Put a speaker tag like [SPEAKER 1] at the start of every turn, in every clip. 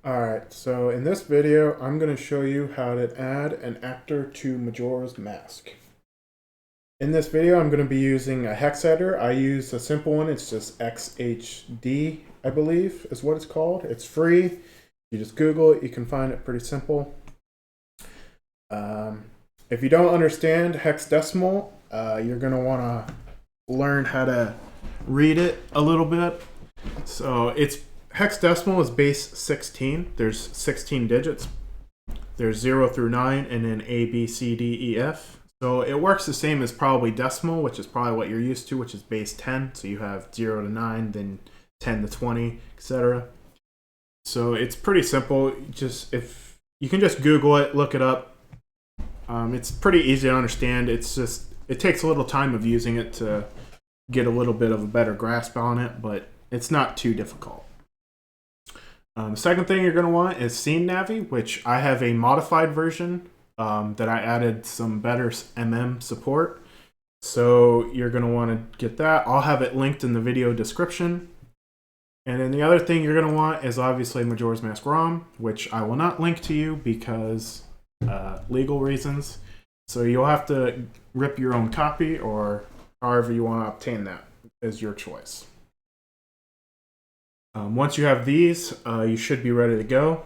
[SPEAKER 1] Alright, so in this video, I'm going to show you how to add an actor to Majora's Mask. In this video, I'm going to be using a hex header. I use a simple one. It's just XHD, I believe, is what it's called. It's free. You just Google it. You can find it pretty simple. If you don't understand hexadecimal, you're going to want to learn how to read it a little bit. So hexadecimal is base 16. There's 16 digits. There's 0 through 9, and then A, B, C, D, E, F. So it works the same as probably decimal, which is probably what you're used to, which is base 10. So you have 0 to 9, then 10 to 20, etc. So it's pretty simple. If you can just Google it, look it up. It's pretty easy to understand. It takes a little time of using it to get a little bit of a better grasp on it, but it's not too difficult. The second thing you're going to want is Scene Navi, which I have a modified version that I added some better support. So you're going to want to get that. I'll have it linked in the video description. And then the other thing you're going to want is obviously Majora's Mask ROM, which I will not link to you because legal reasons. So you'll have to rip your own copy, or however you want to obtain that is your choice. Once you have these, you should be ready to go.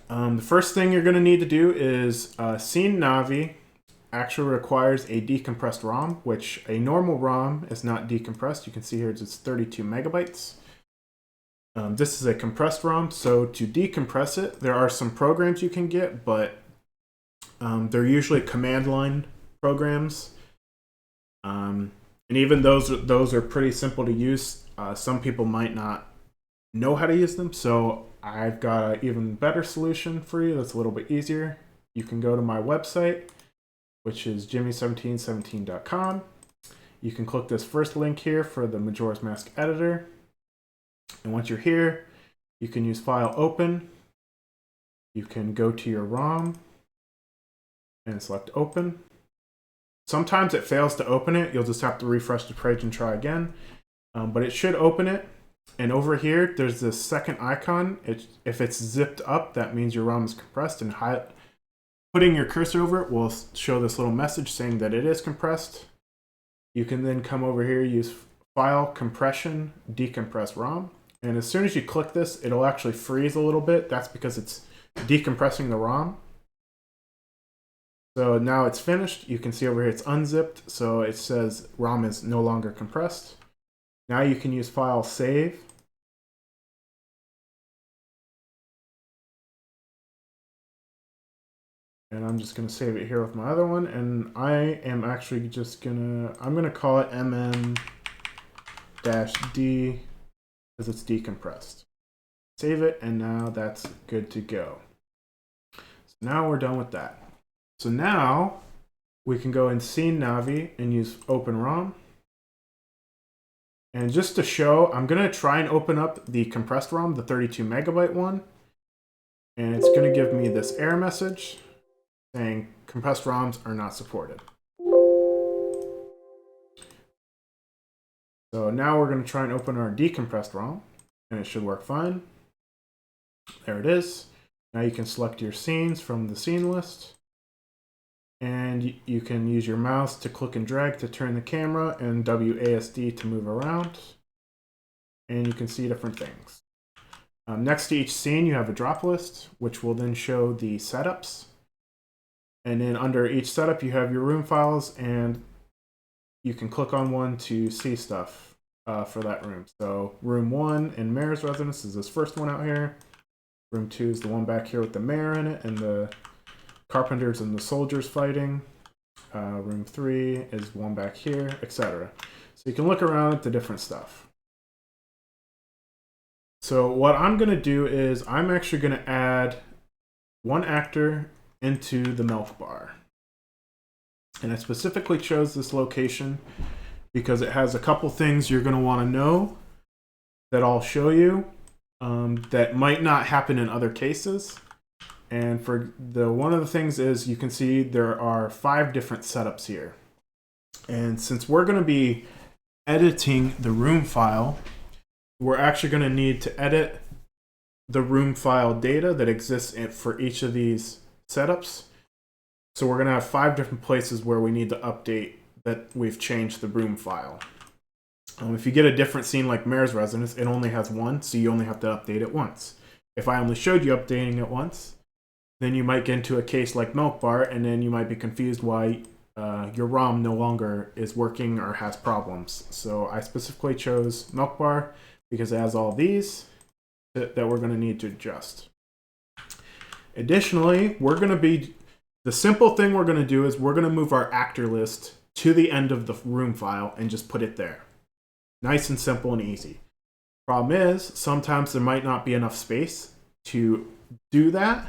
[SPEAKER 1] The first thing you're going to need to do is Scene Navi actually requires a decompressed ROM, which a normal ROM is not decompressed. You can see here it's 32 megabytes. This is a compressed ROM, so to decompress it, there are some programs you can get, but they're usually command line programs. And even those are pretty simple to use. Some people might not know how to use them, so I've got an even better solution for you that's a little bit easier. You can go to my website, which is jimmy1717.com. You can click this first link here for the Majora's Mask editor. And once you're here, you can use File Open. You can go to your ROM and select Open. Sometimes it fails to open it. You'll just have to refresh the page and try again. But it should open it. And over here, there's this second icon. If it's zipped up, that means your ROM is compressed. And putting your cursor over it will show this little message saying that it is compressed. You can then come over here, use File, Compression, Decompress ROM. And as soon as you click this, it'll actually freeze a little bit. That's because it's decompressing the ROM. So now it's finished. You can see over here it's unzipped. So it says ROM is no longer compressed. Now you can use File, Save. And I'm just going to save it here with my other one. And I am actually just I'm going to call it mm-d because it's decompressed. Save it, and now that's good to go. So now we're done with that. So now we can go in Scene Navi and use Open ROM. And just to show, I'm going to try and open up the compressed ROM, the 32 megabyte one. And it's going to give me this error message saying compressed ROMs are not supported. So now we're going to try and open our decompressed ROM, and it should work fine. There it is. Now you can select your scenes from the scene list. And you can use your mouse to click and drag to turn the camera, and WASD to move around. And you can see different things. Next to each scene, you have a drop list, which will then show the setups. And then under each setup, you have your room files, and you can click on one to see stuff for that room. So room 1 in Mayor's residence is this first one out here. Room 2 is the one back here with the mayor in it, and the carpenters and the soldiers fighting. Room 3 is one back here, etc. So you can look around at the different stuff. So what I'm going to do is I'm actually going to add one actor into the milk bar. And I specifically chose this location because it has a couple things you're going to want to know that I'll show you that might not happen in other cases. And one of the things is you can see there are 5 different setups here. And since we're going to be editing the room file, we're actually going to need to edit the room file data that exists for each of these setups. So we're going to have 5 different places where we need to update that we've changed the room file. If you get a different scene like Mare's Residence, it only has one, so you only have to update it once. If I only showed you updating it once, then you might get into a case like Milk Bar, and then you might be confused why your ROM no longer is working or has problems. So I specifically chose Milk Bar because it has all these that we're going to need to adjust. Additionally, the simple thing we're going to do is we're going to move our actor list to the end of the room file and just put it there. Nice and simple and easy. Problem is, sometimes there might not be enough space to do that,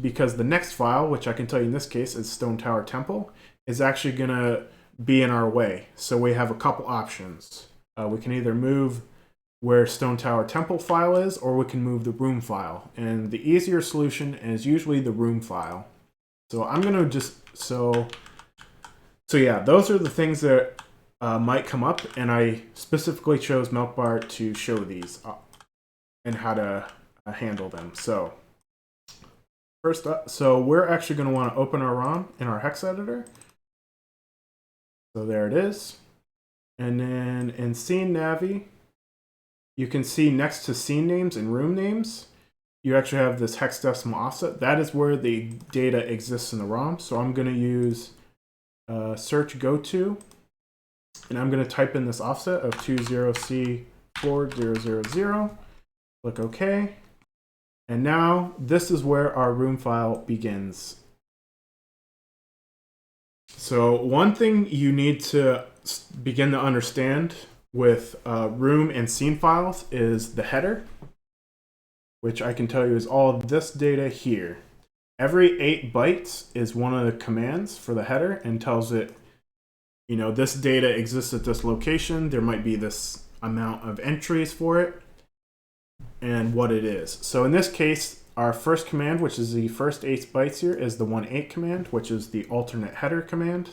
[SPEAKER 1] because the next file, which I can tell you in this case is Stone Tower Temple, is actually going to be in our way. So we have a couple options. We can either move where Stone Tower Temple file is, or we can move the room file. And the easier solution is usually the room file. So I'm going to just, so yeah, those are the things that might come up, and I specifically chose Milk Bar to show these and how to handle them. So first up, so we're actually going to want to open our ROM in our Hex Editor. So there it is. And then in Scene Navi, you can see next to scene names and room names, you actually have this hexadecimal offset. That is where the data exists in the ROM. So I'm going to use search goto, and I'm going to type in this offset of 20C4000. Click OK. And now this is where our room file begins. So one thing you need to begin to understand with room and scene files is the header, which I can tell you is all of this data here. Every 8 bytes is one of the commands for the header and tells it, you know, this data exists at this location. There might be this amount of entries for it and what it is. So in this case, our first command, which is the first 8 bytes here, is the 18 command, which is the alternate header command,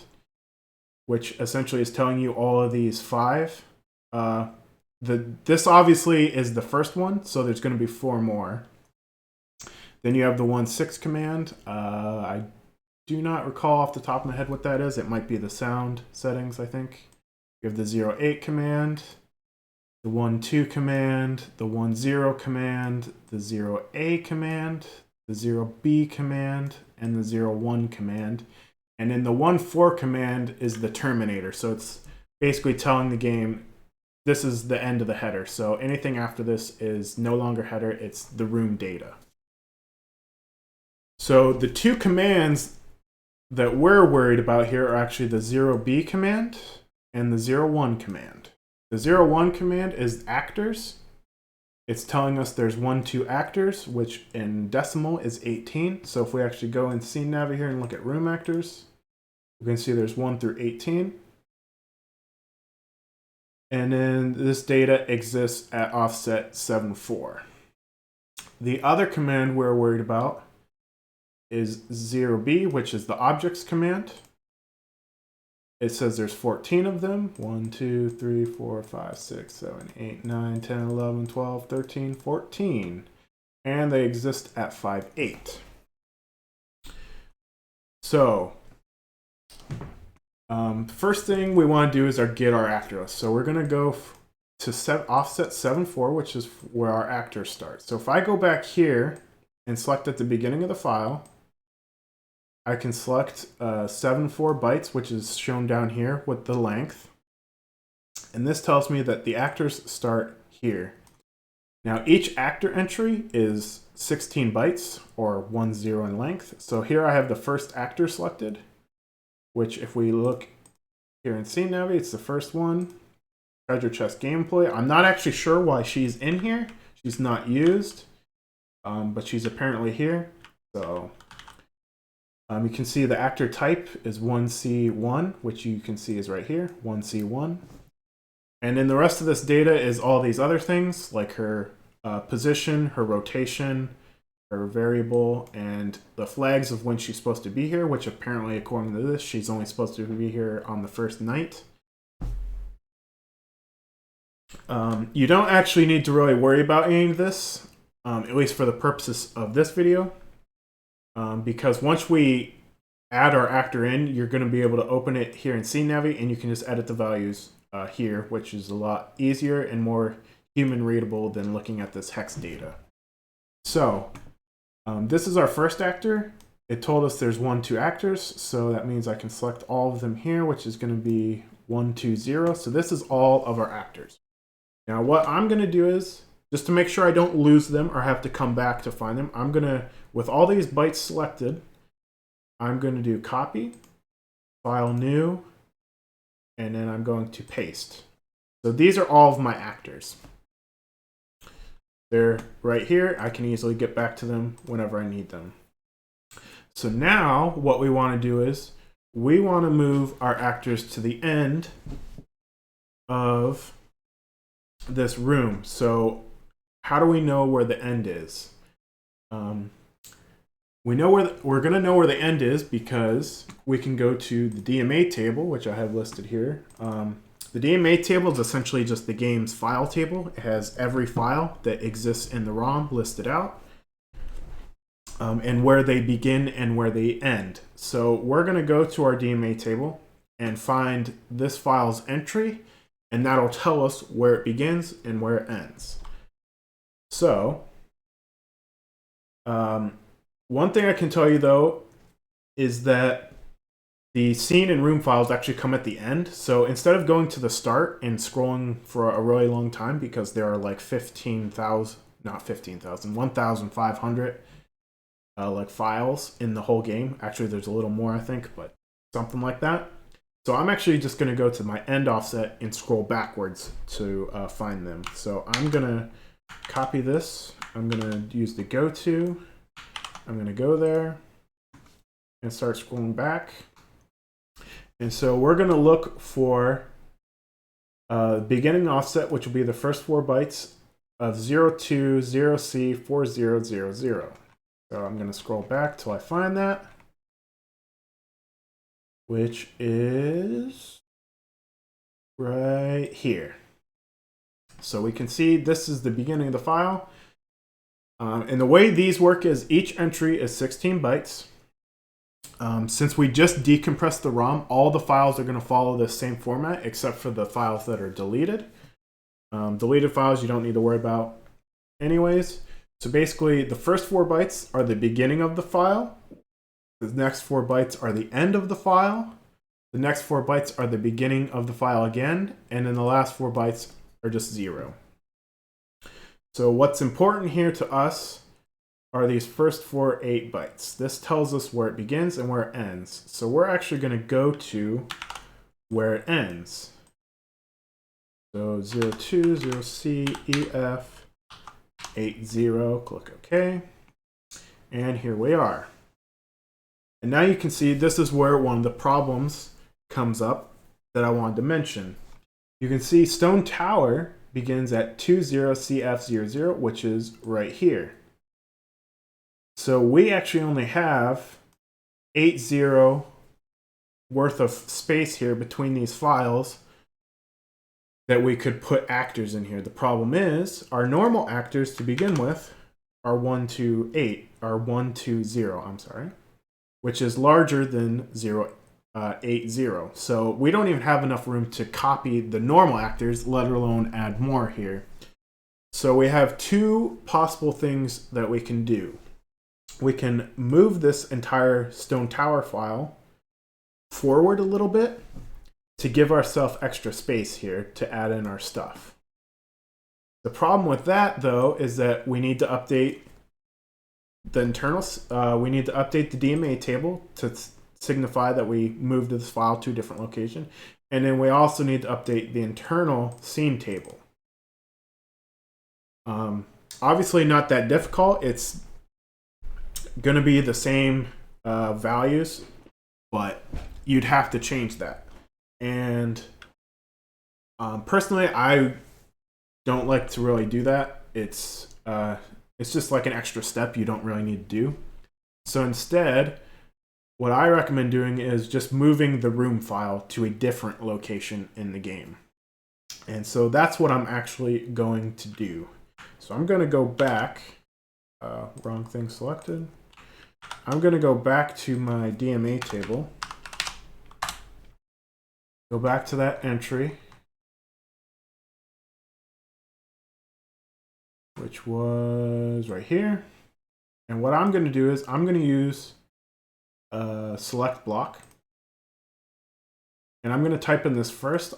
[SPEAKER 1] which essentially is telling you all of these 5. This obviously is the first one, so there's going to be 4 more. Then you have the 16 command. I do not recall off the top of my head what that is. It might be the sound settings, I think. You have the 08 command, the 12 command, the 10 command, the 0A command, the 0B command, and the 01 command. And then the 14 command is the terminator. So it's basically telling the game, this is the end of the header. So anything after this is no longer header, it's the room data. So the 2 commands that we're worried about here are actually the 0B command and the 01 command. The 01 command is actors. It's telling us there's 2 actors, which in decimal is 18. So if we actually go in Scene Navi here and look at room actors, we can see there's 1 through 18. And then this data exists at offset 74. The other command we're worried about is 0B, which is the objects command. It says there's 14 of them. 1, 2, 3, 4, 5, 6, 7, 8, 9, 10, 11, 12, 13, 14. And they exist at 5.8. So first thing we want to do is get our actor list. So we're going to go to offset 74, which is where our actors start. So if I go back here and select at the beginning of the file, I can select 74 bytes, which is shown down here with the length. And this tells me that the actors start here. Now each actor entry is 16 bytes or 10 in length. So here I have the first actor selected, which if we look here in Scene Navi, it's the first one. Treasure Chest Gameplay. I'm not actually sure why she's in here. She's not used, but she's apparently here. So you can see the actor type is 1C1, which you can see is right here, 1C1. And then the rest of this data is all these other things, like her position, her rotation, her variable, and the flags of when she's supposed to be here, which apparently, according to this, she's only supposed to be here on the first night. You don't actually need to really worry about any of this. at least for the purposes of this video, because once we add our actor in, you're going to be able to open it here in SceneNavi, and you can just edit the values here, which is a lot easier and more human readable than looking at this hex data. So this is our first actor. It told us there's 1, 2 actors, so that means I can select all of them here, which is going to be 1, 2, 0. So this is all of our actors. Now what I'm going to do is, just to make sure I don't lose them or have to come back to find them, I'm going to, with all these bytes selected, I'm going to do copy, file new, and then I'm going to paste. So these are all of my actors. They're right here. I can easily get back to them whenever I need them. So now what we want to do is we want to move our actors to the end of this room. So how do we know where the end is? We know where we're going to know where the end is because we can go to the DMA table, which I have listed here. The DMA table is essentially just the game's file table. It has every file that exists in the ROM listed out, and where they begin and where they end. So we're going to go to our DMA table and find this file's entry, and that'll tell us where it begins and where it ends. So one thing I can tell you though is that the scene and room files actually come at the end. So instead of going to the start and scrolling for a really long time, because there are like 1,500 like files in the whole game. Actually, there's a little more, I think, but something like that. So I'm actually just going to go to my end offset and scroll backwards to find them. So I'm going to copy this. I'm going to use the go to. I'm going to go there and start scrolling back. And so we're going to look for beginning offset, which will be the first 4 bytes of 020C4000. So I'm going to scroll back till I find that, which is right here. So we can see this is the beginning of the file. And the way these work is each entry is 16 bytes. Since we just decompressed the ROM, all the files are going to follow the same format except for the files that are deleted. Deleted files you don't need to worry about anyways. So basically the first 4 bytes are the beginning of the file. The next 4 bytes are the end of the file. The next 4 bytes are the beginning of the file again. And then the last 4 bytes are just 0. So what's important here to us are these first 8 bytes. This tells us where it begins and where it ends. So we're actually going to go to where it ends. So 020CEF 80, click OK. And here we are. And now you can see this is where one of the problems comes up that I wanted to mention. You can see Stone Tower begins at 20CF00, which is right here. So we actually only have 80 worth of space here between these files that we could put actors in here. The problem is our normal actors to begin with are 120, I'm sorry, which is larger than 080. So we don't even have enough room to copy the normal actors, let alone add more here. So we have 2 possible things that we can do. We can move this entire Stone Tower file forward a little bit to give ourselves extra space here to add in our stuff. The problem with that, though, is that we need to update the internals. We need to update the DMA table to signify that we moved this file to a different location. And then we also need to update the internal scene table. Obviously not that difficult. It's going to be the same values, but you'd have to change that. And personally, I don't like to really do that. It's just like an extra step you don't really need to do. So instead, what I recommend doing is just moving the room file to a different location in the game. And so that's what I'm actually going to do. So I'm going to go back Wrong thing selected. I'm going to go back to my DMA table. Go back to that entry, which was right here. And what I'm going to do is I'm going to use a select block. And I'm going to type in this first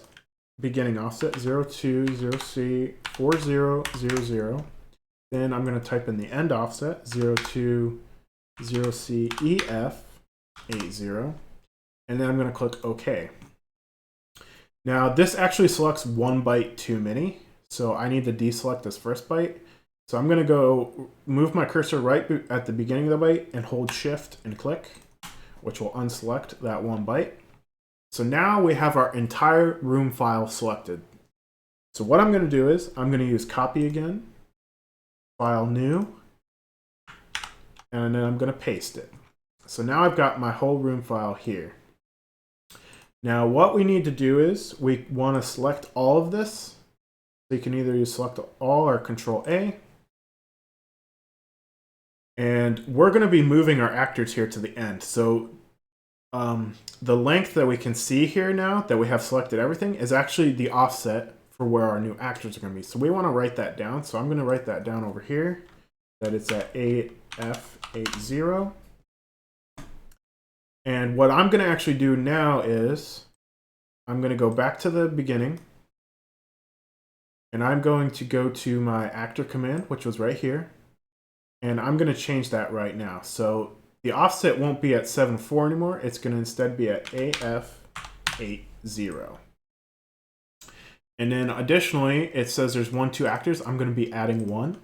[SPEAKER 1] beginning offset, 02, 0C, 4000. Then I'm going to type in the end offset, 02, 0C, EF, 80. And then I'm going to click OK. Now, this actually selects 1 byte too many. So I need to deselect this first byte. So I'm going to go move my cursor right at the beginning of the byte and hold Shift and click, which will unselect that 1 byte. So now we have our entire room file selected. So what I'm going to do is I'm going to use copy again, file new, and then I'm going to paste it. So now I've got my whole room file here. Now what we need to do is we want to select all of this. So you can either use select all or Control A. And we're going to be moving our actors here to the end. So the length that we can see here now that we have selected everything is actually the offset for where our new actors are going to be. So we want to write that down. So I'm going to write that down over here, that it's at AF80. And what I'm going to actually do now is I'm going to go back to the beginning. And I'm going to go to my actor command, which was right here. And I'm going to change that right now. So the offset won't be at 7.4 anymore. It's going to instead be at AF80. And then additionally, it says there's 1, 2 actors. I'm going to be adding 1.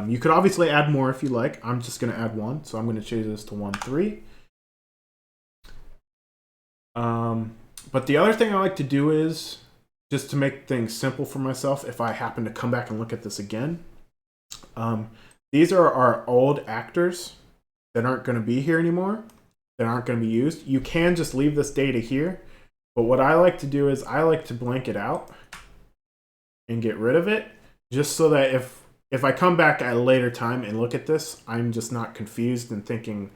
[SPEAKER 1] You could obviously add more if you like. I'm just going to add 1. So I'm going to change this to 1, 3. But the other thing I like to do is, just to make things simple for myself, if I happen to come back and look at this again, these are our old actors that aren't going to be here anymore, that aren't going to be used. You can just leave this data here, but what I like to do is I like to blank it out and get rid of it, just so that if I come back at a later time and look at this, I'm just not confused and thinking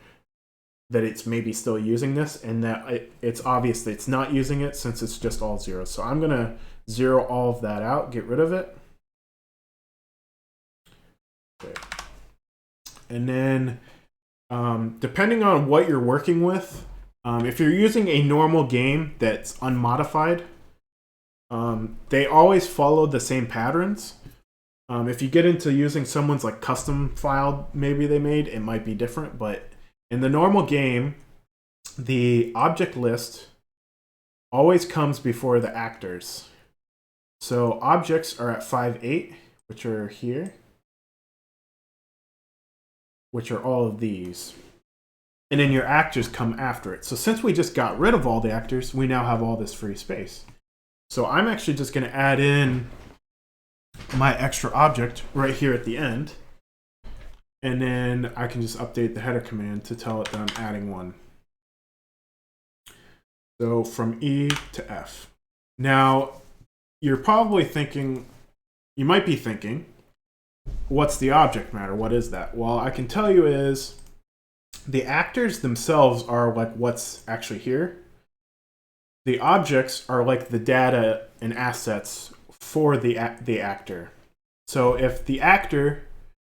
[SPEAKER 1] that it's maybe still using this, and that it's obvious that it's not using it since it's just all zeros. So I'm going to zero all of that out, get rid of it. Okay. And then depending on what you're working with, if you're using a normal game that's unmodified, they always follow the same patterns. If you get into using someone's like custom file maybe they made, it might be different, but in the normal game, the object list always comes before the actors. So objects are at 5.8, which are here, which are all of these. And then your actors come after it. So since we just got rid of all the actors, we now have all this free space. So I'm actually just going to add in my extra object right here at the end. And then I can just update the header command to tell it that I'm adding 1. So from E to F. Now, you're probably thinking, you might be thinking, what's the object matter? What is that? Well, I can tell you is the actors themselves are like what's actually here. The objects are like the data and assets for the actor. So if the actor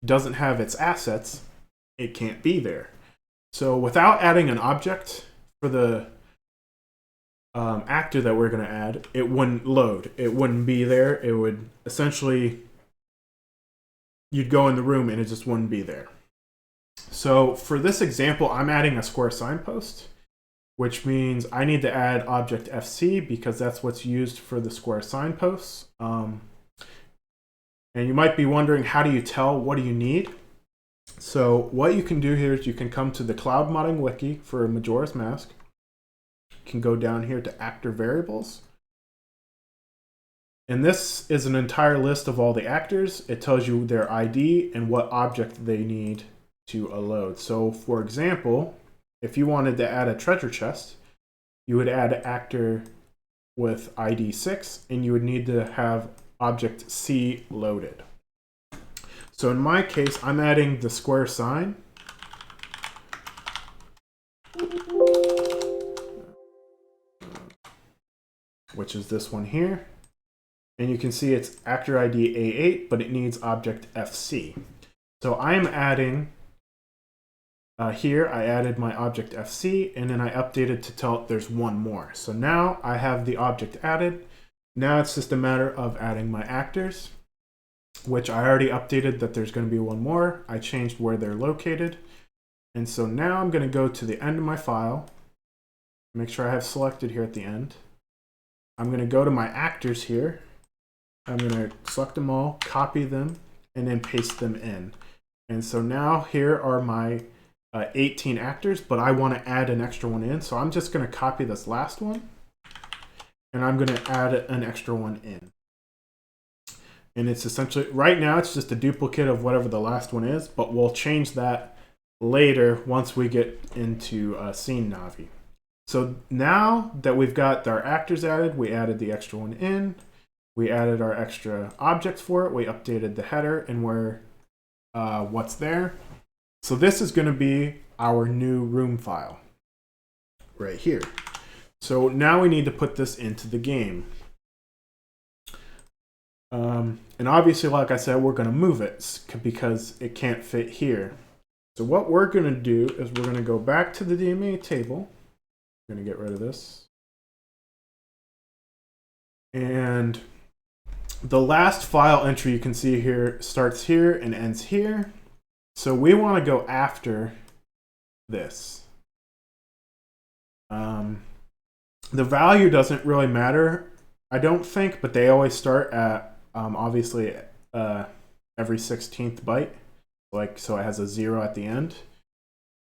[SPEAKER 1] doesn't have its assets, it can't be there. So without adding an object for the actor that we're going to add, it wouldn't load. It wouldn't be there. It would essentially, you'd go in the room and it just wouldn't be there. So for this example, I'm adding a square signpost, which means I need to add object FC because that's what's used for the square signposts. And you might be wondering, how do you tell? What do you need? So what you can do here is you can come to the Cloud Modding Wiki for Majora's Mask. You can go down here to Actor Variables. And this is an entire list of all the actors. It tells you their ID and what object they need to load. So for example, if you wanted to add a treasure chest, you would add an actor with ID 6, and you would need to have object C loaded. So in my case, I'm adding the square sign. Which is this one here. And you can see it's actor ID A8, but it needs object FC. So I'm adding, here I added my object FC, and then I updated to tell it there's one more. So now I have the object added. Now it's just a matter of adding my actors, which I already updated that there's going to be one more. I changed where they're located. And so now I'm going to go to the end of my file, make sure I have selected here at the end. I'm going to go to my actors here. I'm going to select them all, copy them, and then paste them in. And so now here are my 18 actors, but I want to add an extra one in. So I'm just going to copy this last one, and I'm going to add an extra one in. And it's essentially, right now it's just a duplicate of whatever the last one is, but we'll change that later once we get into Scene Navi. So now that we've got our actors added, we added the extra one in, we added our extra objects for it, we updated the header and where what's there. So this is going to be our new room file right here. So now we need to put this into the game. And obviously, like I said, we're going to move it because it can't fit here. So what we're going to do is we're going to go back to the Dma table. I'm going to get rid of this. And the last file entry you can see here starts here and ends here. So we want to go after this. The value doesn't really matter, I don't think, but they always start at obviously every 16th byte, so it has a 0 at the end.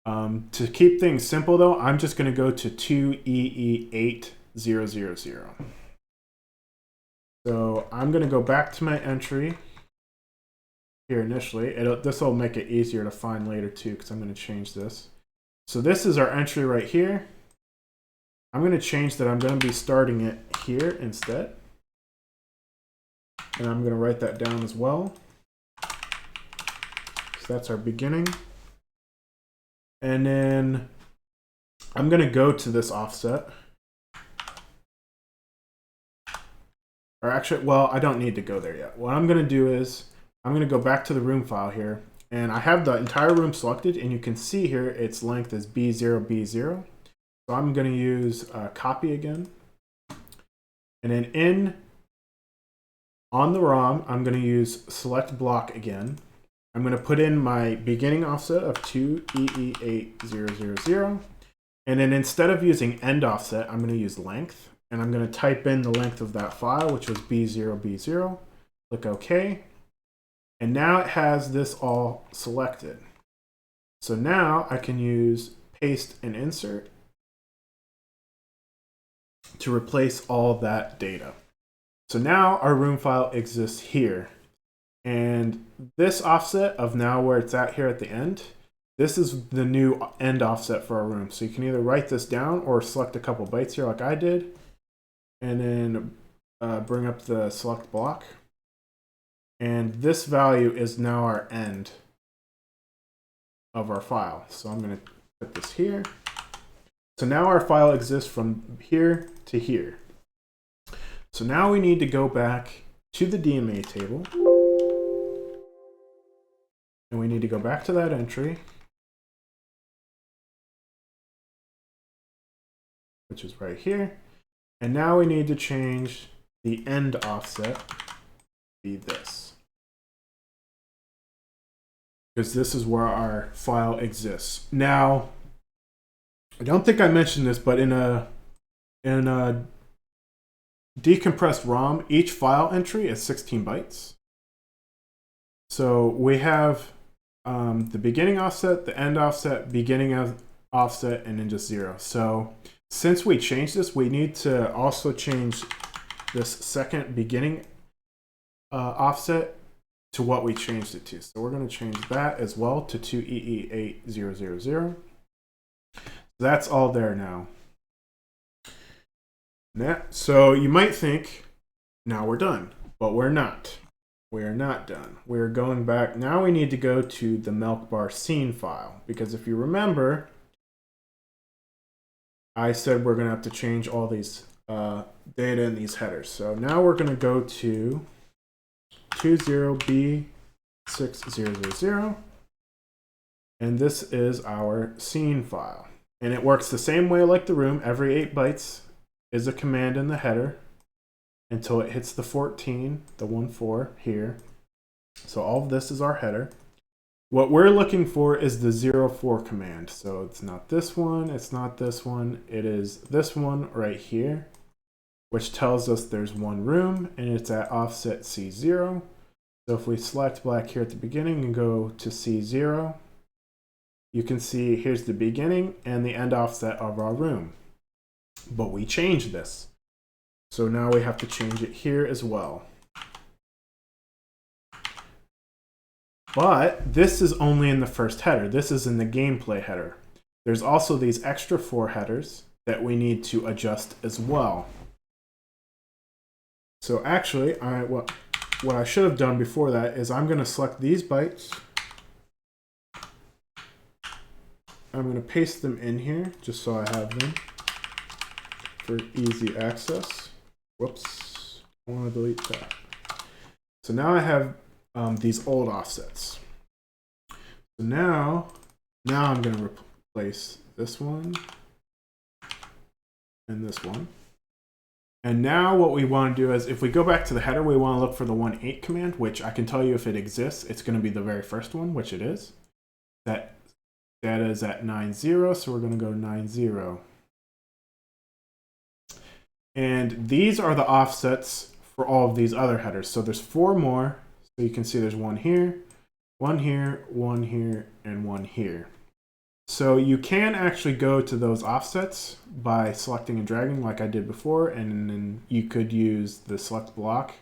[SPEAKER 1] To keep things simple though, I'm just going to go to 2EE8000. So I'm going to go back to my entry here initially. This will make it easier to find later too, because I'm going to change this. So this is our entry right here. I'm going to change that. I'm going to be starting it here instead. And I'm going to write that down as well. So that's our beginning. And then I'm going to go to this offset. Or actually, well, I don't need to go there yet. What I'm going to do is I'm going to go back to the room file here. And I have the entire room selected. And you can see here its length is B0, B0. So I'm going to use copy again. And then on the ROM, I'm going to use select block again. I'm going to put in my beginning offset of 2EE8000. And then instead of using end offset, I'm going to use length. And I'm going to type in the length of that file, which was B0, B0. Click OK. And now it has this all selected. So now I can use paste and insert to replace all that data. So now our room file exists here. And this offset of now where it's at here at the end, this is the new end offset for our room. So you can either write this down or select a couple bytes here like I did, and then bring up the select block. And this value is now our end of our file. So I'm going to put this here. So now our file exists from here to here. So now we need to go back to the Dma table. And we need to go back to that entry, which is right here. And now we need to change the end offset to be this, because this is where our file exists. Now, I don't think I mentioned this, but in a decompressed ROM, each file entry is 16 bytes. So we have the beginning offset, the end offset, beginning of offset, and then just 0. So since we changed this, we need to also change this second beginning offset to what we changed it to. So we're going to change that as well to 2EE8000. That's all there now. So you might think, now we're done, but we're not. We are not done. We're going back. Now we need to go to the milk bar scene file, because if you remember, I said we're going to have to change all these data in these headers. So now we're going to go to 20B6000, and this is our scene file. And it works the same way like the room. Every 8 bytes is a command in the header until it hits the 14, the 14 here. So all of this is our header. What we're looking for is the 04 command. So it's not this one, it's not this one, it is this one right here, which tells us there's one room and it's at offset C0. So if we select black here at the beginning and go to C0, you can see here's the beginning and the end offset of our room. But we changed this. So now we have to change it here as well. But this is only in the first header. This is in the gameplay header. There's also these extra 4 headers that we need to adjust as well. So actually, what I should have done before that is I'm going to select these bytes. I'm going to paste them in here just so I have them for easy access. Whoops, I want to delete that. So now I have these old offsets. So now I'm going to replace this one and this one. And now what we want to do is, if we go back to the header, we want to look for the 18 command, which I can tell you if it exists, it's going to be the very first one, which it is. That data is at 90, so we're going to go 90. And these are the offsets for all of these other headers. So there's 4 more. So you can see there's one here, one here, one here, and one here. So you can actually go to those offsets by selecting and dragging like I did before, and then you could use the select block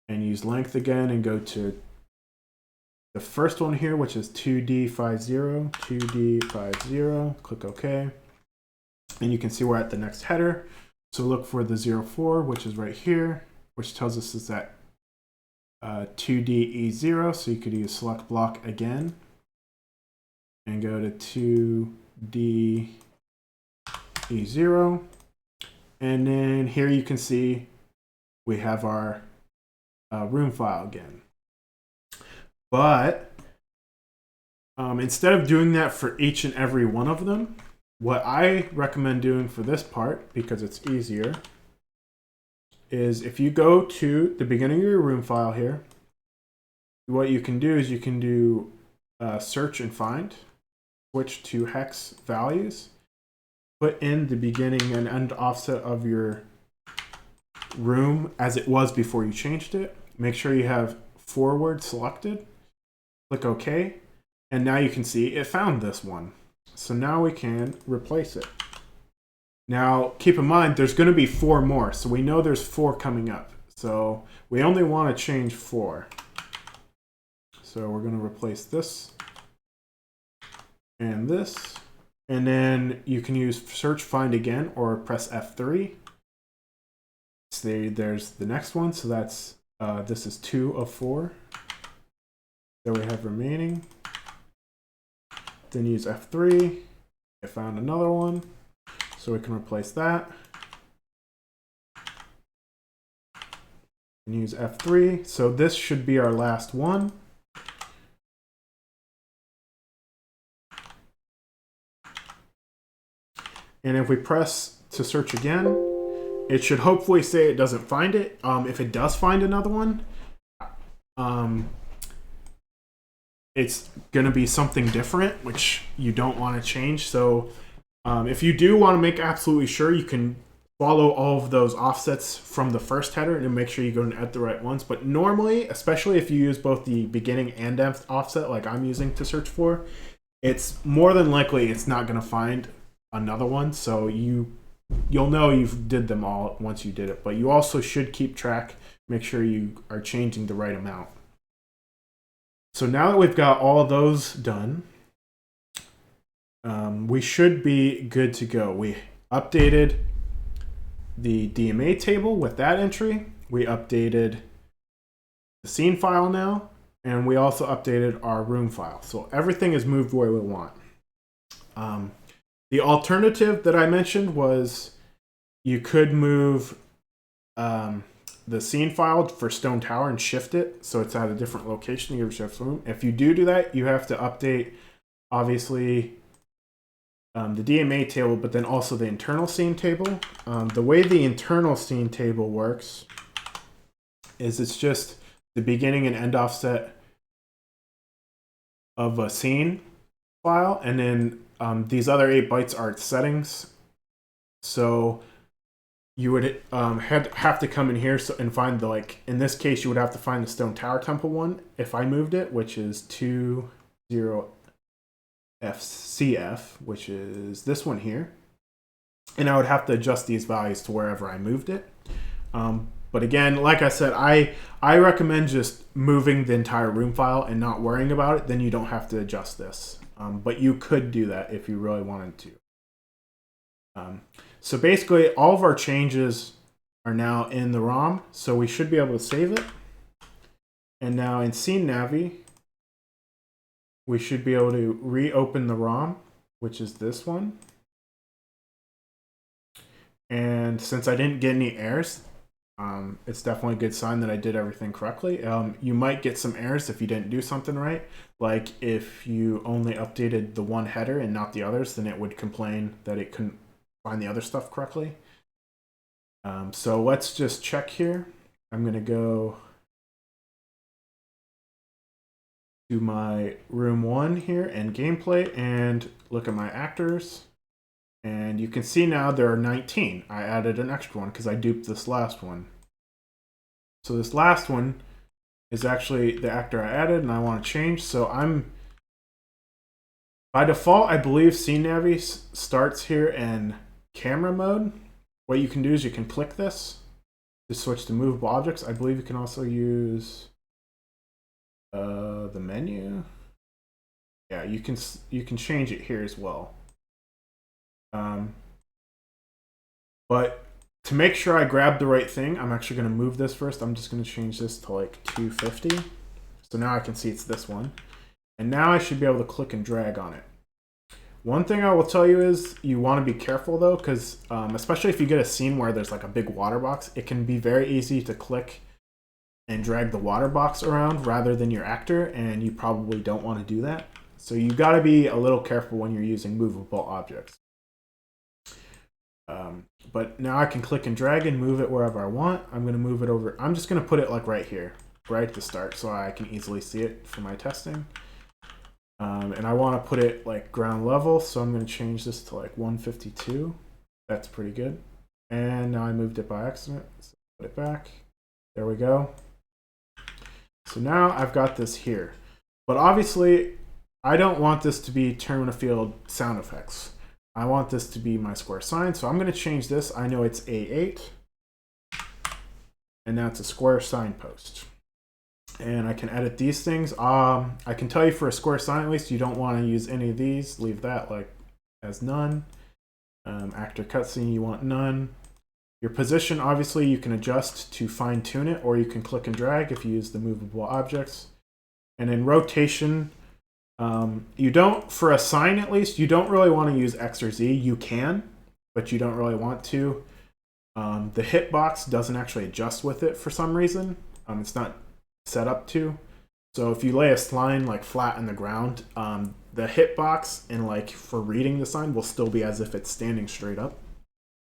[SPEAKER 1] and use length again and go to the first one here, which is 2D50, 2D50, click OK. And you can see we're at the next header. So look for the 04, which is right here, which tells us is that 2DE0, so you could use select block again and go to 2DE0. And then here you can see we have our room file again. But instead of doing that for each and every one of them, what I recommend doing for this part, because it's easier, is if you go to the beginning of your room file here, what you can do is you can do search and find, switch to hex values, put in the beginning and end offset of your room as it was before you changed it. Make sure you have forward selected, click OK, and now you can see it found this one. So now we can replace it. Now, keep in mind, there's going to be 4 more. So we know there's 4 coming up. So we only want to change 4. So we're going to replace this and this. And then you can use search find again or press F3. So there's the next one. So that's this is 2 of 4 that we have remaining. Then use F3. I found another one. So we can replace that. And use F3. So this should be our last one. And if we press to search again, it should hopefully say it doesn't find it. If it does find another one, it's going to be something different, which you don't want to change. So if you do want to make absolutely sure, you can follow all of those offsets from the first header and make sure you go and add the right ones. But normally, especially if you use both the beginning and end offset like I'm using to search for, it's more than likely it's not going to find another one. So you'll know you did them all once you did it. But you also should keep track, make sure you are changing the right amount. So now that we've got all of those done, we should be good to go. We updated the DMA table with that entry. We updated the scene file now, and we also updated our room file. So everything is moved where we want. The alternative that I mentioned was you could move the scene file for Stone Tower and shift it so it's at a different location in your shift room. If you do that, you have to update, obviously, the DMA table, but then also the internal scene table. The way the internal scene table works is it's just the beginning and end offset of a scene file, and then these other 8 bytes are its settings. So you would have to come in here and find the, like, in this case, you would have to find the Stone Tower Temple one if I moved it, which is 20FCF, which is this one here. And I would have to adjust these values to wherever I moved it. But again, like I said, I recommend just moving the entire room file and not worrying about it. Then you don't have to adjust this. But you could do that if you really wanted to. So basically, all of our changes are now in the ROM. So we should be able to save it. And now in Scene Navi, we should be able to reopen the ROM, which is this one. And since I didn't get any errors, it's definitely a good sign that I did everything correctly. You might get some errors if you didn't do something right. Like if you only updated the one header and not the others, then it would complain that it couldn't find the other stuff correctly. So let's just check here. I'm going to go to my room 1 here and gameplay and look at my actors. And you can see now there are 19. I added an extra one because I duped this last one. So this last one is actually the actor I added and I want to change. So by default, I believe Scene Navi starts here in camera mode. What you can do is you can click this to switch to movable objects. I believe you can also use the menu. Yeah, you can change it here as well. But to make sure I grab the right thing, I'm actually going to move this first. I'm just going to change this to like 250. So now I can see it's this one. And now I should be able to click and drag on it. One thing I will tell you is you want to be careful though, because especially if you get a scene where there's like a big water box, it can be very easy to click and drag the water box around rather than your actor, and you probably don't want to do that. So you got to be a little careful when you're using movable objects. But now I can click and drag and move it wherever I want. I'm going to move it over. I'm just going to put it like right here, right at the start, so I can easily see it for my testing. And I want to put it like ground level, so I'm going to change this to like 152. That's pretty good. And now I moved it by accident, so put it back. There we go. So now I've got this here. But obviously, I don't want this to be terminal field sound effects. I want this to be my square sign, so I'm going to change this. I know it's A8, and now it's a square signpost. And I can edit these things. I can tell you for a square sign at least, you don't want to use any of these. Leave that like as none. Actor cutscene, you want none. Your position, obviously, you can adjust to fine tune it, or you can click and drag if you use the movable objects. And in rotation, you don't, for a sign at least, you don't really want to use X or Z. You can, but you don't really want to. The hitbox doesn't actually adjust with it for some reason. It's not set up to. So if you lay a sign like flat on the ground, the hitbox and like for reading the sign will still be as if it's standing straight up.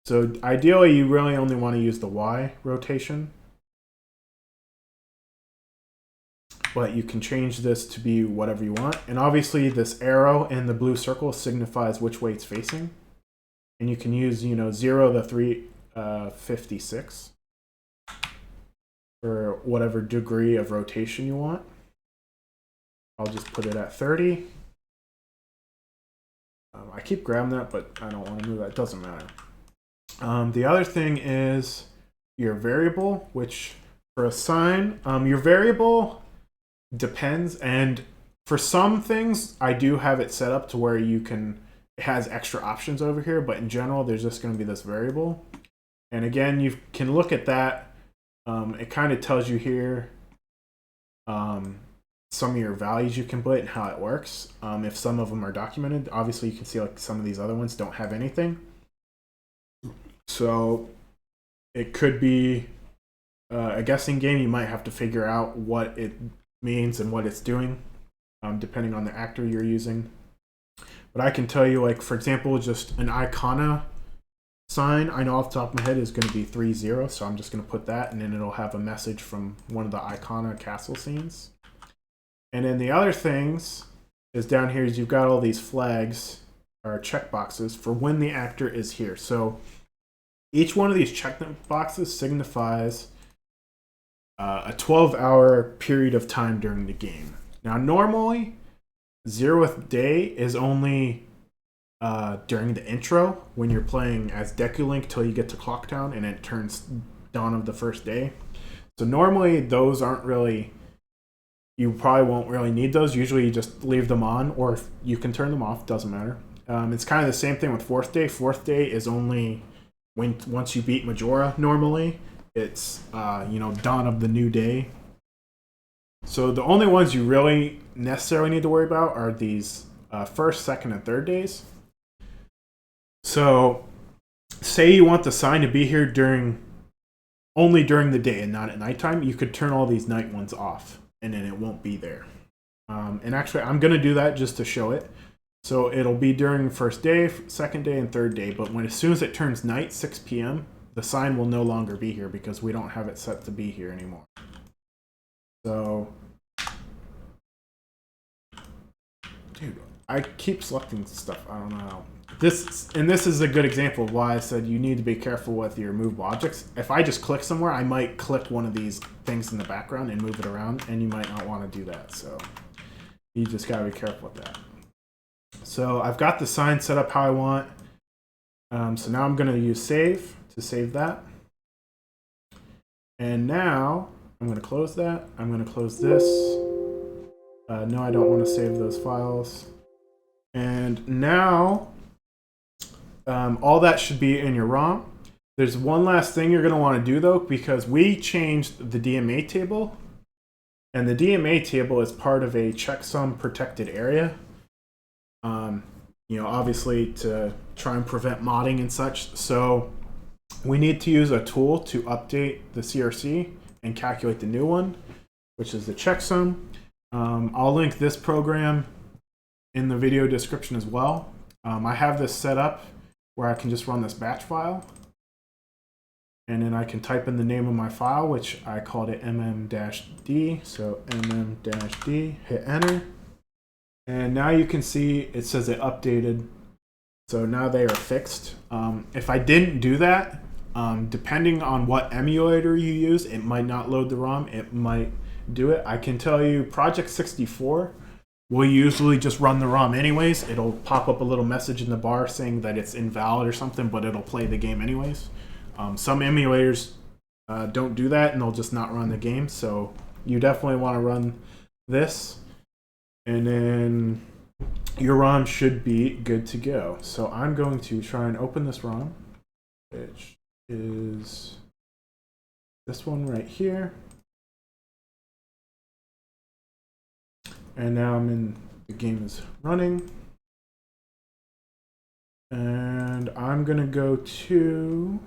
[SPEAKER 1] So ideally, you really only want to use the Y rotation. But you can change this to be whatever you want. And obviously this arrow and the blue circle signifies which way it's facing. And you can use, 0 to 356 for whatever degree of rotation you want. I'll just put it at 30. I keep grabbing that, but I don't want to move that. It doesn't matter. The other thing is your variable, which for a sign, your variable depends, and for some things I do have it set up to where it has extra options over here, but in general there's just going to be this variable. And again, you can look at that. It kind of tells you here some of your values you can put and how it works. If some of them are documented, obviously you can see like some of these other ones don't have anything. So it could be a guessing game. You might have to figure out what it means and what it's doing, depending on the actor you're using. But I can tell you, like, for example, just an icona sign, I know off the top of my head is going to be 3-0, so I'm just going to put that, and then it'll have a message from one of the icona castle scenes. And then the other things is down here is you've got all these flags or checkboxes for when the actor is here. So each one of these check boxes signifies a 12-hour period of time during the game. Now, normally, 0th day is only during the intro when you're playing as Deku-Link till you get to Clocktown and it turns dawn of the first day. So normally those aren't really, you probably won't really need those. Usually you just leave them on, or if you can turn them off, doesn't matter. It's kind of the same thing with 4th day. 4th day is only once you beat Majora normally. It's dawn of the new day. So the only ones you really necessarily need to worry about are these 1st, 2nd, and 3rd days. So say you want the sign to be here only during the day and not at nighttime, you could turn all these night ones off and then it won't be there. And actually I'm going to do that just to show it. So it'll be during 1st day, 2nd day, and 3rd day, but as soon as it turns night, 6 p.m., the sign will no longer be here because we don't have it set to be here anymore. So, dude, I keep selecting stuff. I don't know. This is a good example of why I said you need to be careful with your movable objects. If I just click somewhere, I might click one of these things in the background and move it around, and you might not want to do that. So you just gotta be careful with that. So I've got the sign set up how I want. So now I'm gonna use save to save that. And now I'm going to close that. I'm going to close this. No, I don't want to save those files. And now all that should be in your ROM. There's one last thing you're going to want to do, though, because we changed the DMA table. And the DMA table is part of a checksum protected area. Obviously to try and prevent modding and such. So we need to use a tool to update the CRC and calculate the new one, which is the checksum. I'll link this program in the video description as well. I have this set up where I can just run this batch file, and then I can type in the name of my file, which I called it mm-d. So mm-d, hit enter, and now you can see it says it updated. So now they are fixed. If I didn't do that, depending on what emulator you use, it might not load the ROM. It might do it. I can tell you Project 64 will usually just run the ROM anyways. It'll pop up a little message in the bar saying that it's invalid or something, but it'll play the game anyways. Some emulators don't do that, and they'll just not run the game. So you definitely want to run this, and then your ROM should be good to go. So I'm going to try and open this ROM, which is this one right here. And now the game is running. And I'm gonna go to,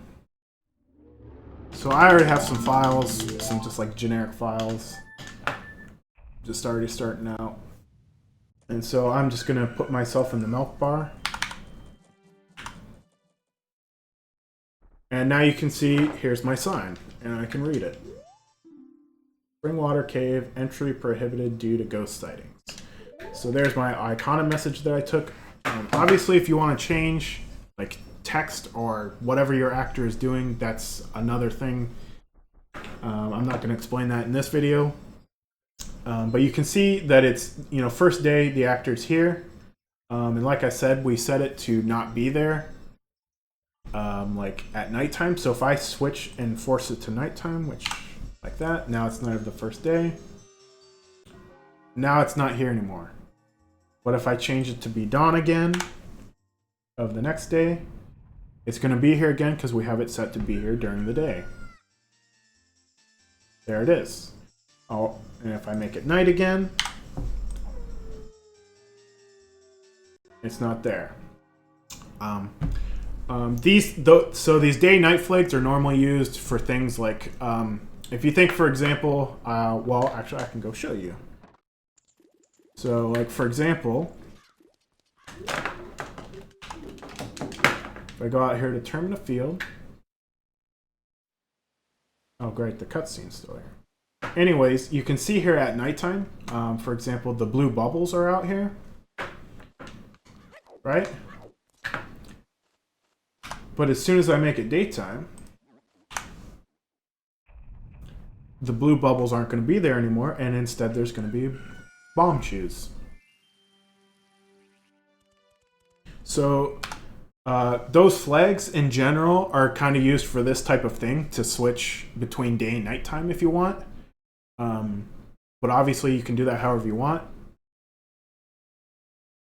[SPEAKER 1] so I already have some files, some just like generic files, just already starting out. And so I'm just gonna put myself in the milk bar. And now you can see, here's my sign, and I can read it. Springwater Cave, entry prohibited due to ghost sightings. So there's my icona message that I took. Obviously, if you want to change like text or whatever your actor is doing, that's another thing. I'm not going to explain that in this video. But you can see that it's, first day, the actor's here. And like I said, we set it to not be there. Like at nighttime. So if I switch and force it to nighttime, which like that, now it's night of the first day. Now it's not here anymore. But if I change it to be dawn again of the next day, it's going to be here again because we have it set to be here during the day. There it is. Oh, and if I make it night again, it's not there. So these day-night flags are normally used for things like, if you think, for example, well, actually, I can go show you. So, like, for example, if I go out here to determine a field. Oh, great, the cutscene's still here. Anyways, you can see here at nighttime, for example, the blue bubbles are out here, right? But as soon as I make it daytime, the blue bubbles aren't going to be there anymore, and instead there's going to be bomb shoes. So those flags in general are kind of used for this type of thing, to switch between day and nighttime if you want. But obviously you can do that however you want.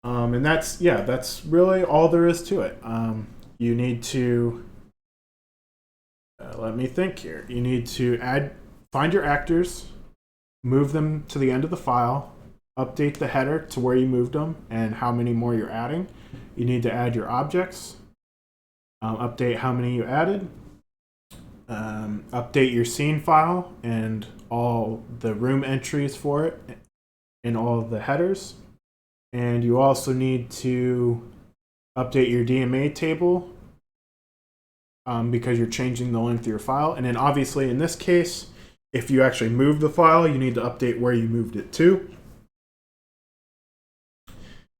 [SPEAKER 1] And that's really all there is to it. You need to, let me think here. You need to find your actors, move them to the end of the file, update the header to where you moved them and how many more you're adding. You need to add your objects, update how many you added, update your scene file and all the room entries for it and all the headers. And you also need to update your Dma table because you're changing the length of your file. And then obviously in this case, if you actually move the file, you need to update where you moved it to.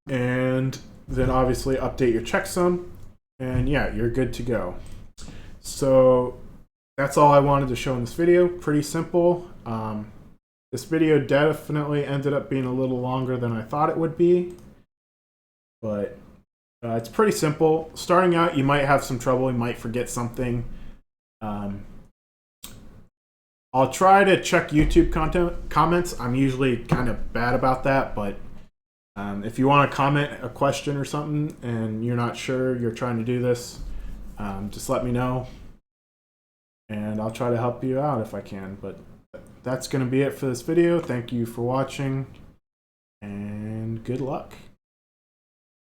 [SPEAKER 1] And then obviously update your checksum. And yeah, you're good to go. So that's all I wanted to show in this video. Pretty simple. This video definitely ended up being a little longer than I thought it would be. But it's pretty simple. Starting out, you might have some trouble. You might forget something. I'll try to check YouTube comments. I'm usually kind of bad about that, but if you want to comment a question or something and you're not sure you're trying to do this, just let me know. And I'll try to help you out if I can. But that's going to be it for this video. Thank you for watching, and good luck.